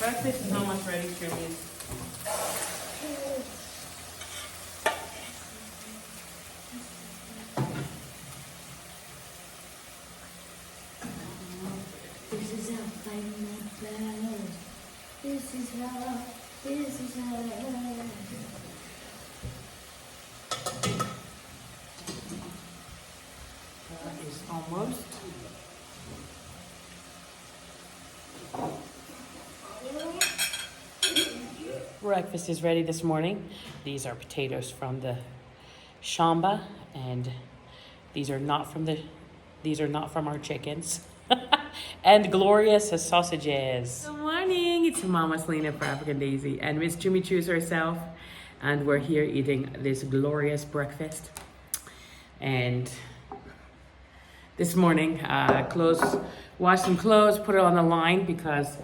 Breakfast is almost ready, Trimmie. This is how fighting my battles. This is how. That is almost. Breakfast is ready this morning. These are potatoes from the shamba, and these are not from our chickens. And glorious sausages. Good morning. It's Mama Selena for African Daisy and Miss Jimmy Choose herself, and we're here eating this glorious breakfast. And this morning, wash some clothes, put it on the line because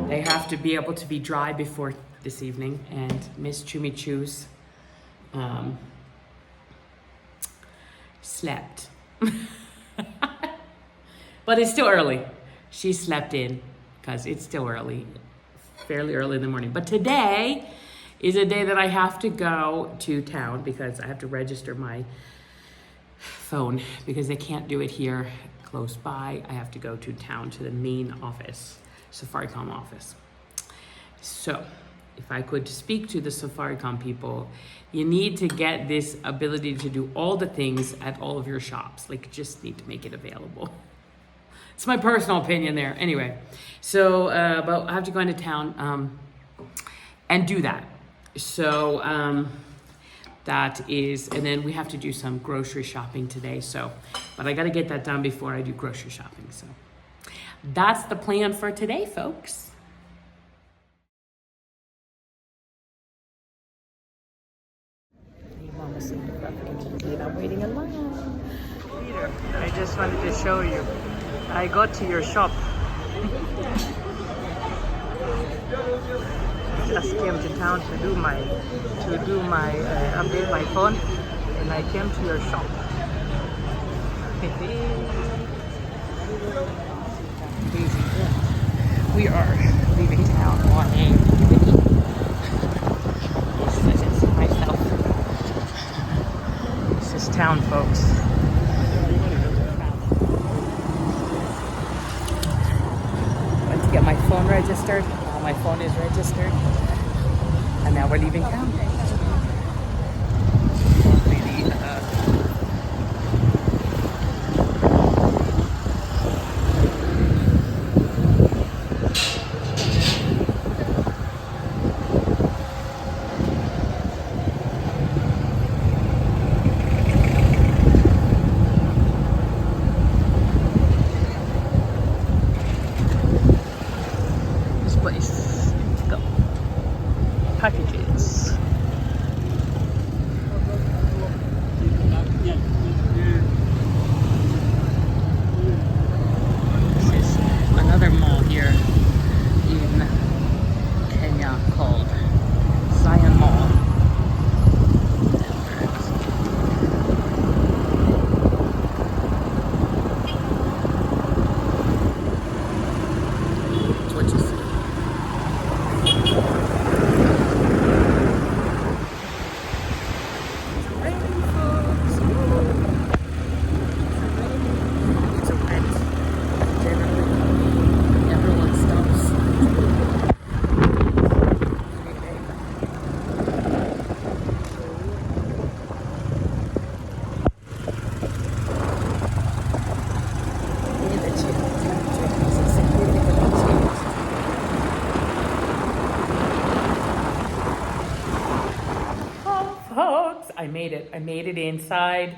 they have to be able to be dry before this evening. And Miss Jimmy Choose slept. But it's still early. She slept in because it's still early, fairly early in the morning. But today is a day that I have to go to town because I have to register my phone because they can't do it here close by. I have to go to town to the main office, Safaricom office. So if I could speak to the Safaricom people, you need to get this ability to do all the things at all of your shops. Like, just need to make it available. It's my personal opinion there. Anyway, so but I have to go into town and do that. So that is, and then we have to do some grocery shopping today. So, but I got to get that done before I do grocery shopping. So that's the plan for today, folks. I'm waiting in line. Peter, I just wanted to show you. I got to your shop. Just came to town to do my update my phone, and I came to your shop. We are leaving town on a piki. This is myself. This is town, folks. Went to get my phone registered. Now my phone is registered. And now we're leaving town. This place. Let's go. Packages. This is another mall here in Kenya called Zion Mall. That's what you see. Folks, I made it. I made it inside,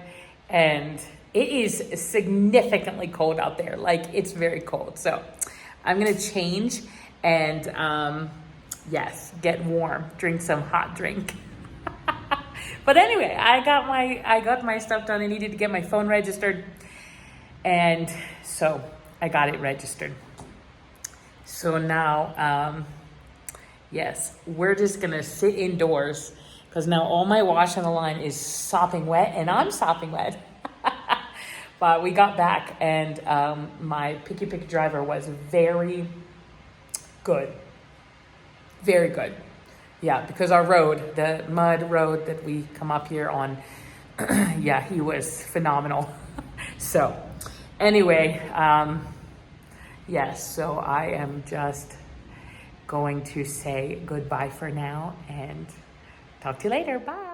and it is significantly cold out there. Like, it's very cold. So I'm gonna change and yes, get warm, drink some hot drink. But anyway, I got my stuff done. I needed to get my phone registered, and so I got it registered. So now, yes, we're just gonna sit indoors because now all my wash on the line is sopping wet, and I'm sopping wet. But we got back, and my piki driver was very good. Very good. Yeah, because our road, the mud road that we come up here on, yeah, he was phenomenal. So anyway, yes, so I am just going to say goodbye for now and talk to you later. Bye.